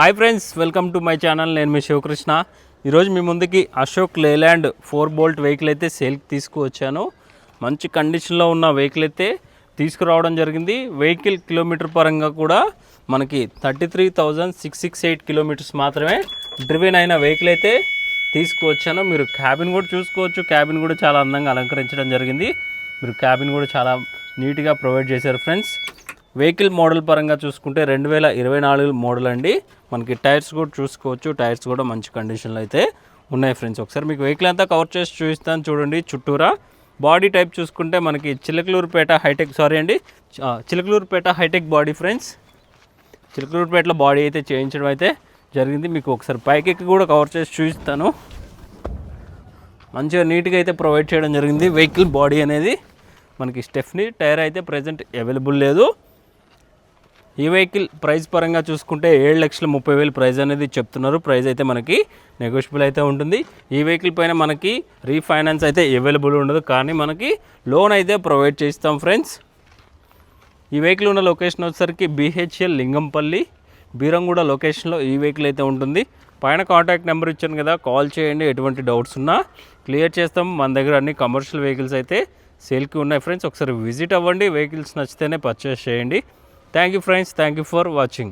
Hi friends, welcome to my channel. నేను మీ శివకృష్ణ. ఈరోజు మీ ముందుకి అశోక్ లేలాండ్ 4 బోల్ట్ వెహికల్ అయితే సేల్కి తీసుకువచ్చాను. మంచి కండిషన్లో ఉన్న వెహికల్ అయితే తీసుకురావడం జరిగింది. వెహికల్ కిలోమీటర్ పరంగా కూడా మనకి 33,668 కిలోమీటర్స్ మాత్రమే డ్రివెన్ అయిన వెహికల్ అయితే తీసుకువచ్చాను. మీరు క్యాబిన్ కూడా చూసుకోవచ్చు. క్యాబిన్ కూడా చాలా అందంగా అలంకరించడం జరిగింది. మీరు క్యాబిన్ కూడా చాలా నీట్గా ప్రొవైడ్ చేశారు ఫ్రెండ్స్. వెహికల్ మోడల్ పరంగా చూసుకుంటే 2024 మోడల్ అండి. మనకి టైర్స్ కూడా చూసుకోవచ్చు. టైర్స్ కూడా మంచి కండిషన్లో అయితే ఉన్నాయి ఫ్రెండ్స్. ఒకసారి మీకు వెహికల్ అంతా కవర్ చేసి చూపిస్తాను చూడండి. చుట్టూరా బాడీ టైప్ చూసుకుంటే మనకి చిలకలూరుపేట హైటెక్ బాడీ ఫ్రెండ్స్. చిలకలూరుపేటలో బాడీ అయితే చేయించడం అయితే జరిగింది. మీకు ఒకసారి పైకి కూడా కవర్ చేసి చూపిస్తాను. మంచిగా నీట్గా అయితే ప్రొవైడ్ చేయడం జరిగింది. వెహికల్ బాడీ అనేది మనకి స్టెఫ్నీ టైర్ అయితే ప్రజెంట్ అవైలబుల్ లేదు. ఈ వెహికల్ ప్రైస్ పరంగా చూసుకుంటే 7,30,000 ప్రైస్ అనేది చెప్తున్నారు. ప్రైస్ అయితే మనకి నెగోషియబుల్ అయితే ఉంటుంది. ఈ వెహికల్ పైన మనకి రీఫైనాన్స్ అయితే అవైలబుల్ ఉండదు, కానీ మనకి లోన్ అయితే ప్రొవైడ్ చేస్తాం ఫ్రెండ్స్. ఈ వెహికల్ ఉన్న లొకేషన్ వచ్చేసరికి BHL లింగంపల్లి బీరంగూడ లొకేషన్లో ఈ వెహికల్ అయితే ఉంటుంది. పైన కాంటాక్ట్ నెంబర్ ఇచ్చాను కదా, కాల్ చేయండి. ఎటువంటి డౌట్స్ ఉన్నా క్లియర్ చేస్తాం. మన దగ్గర అన్ని కమర్షియల్ వెహికల్స్ అయితే సేల్కి ఉన్నాయి ఫ్రెండ్స్. ఒకసారి విజిట్ అవ్వండి. వెహికల్స్ నచ్చితేనే పర్చేస్ చేయండి. Thank you friends, thank you for watching.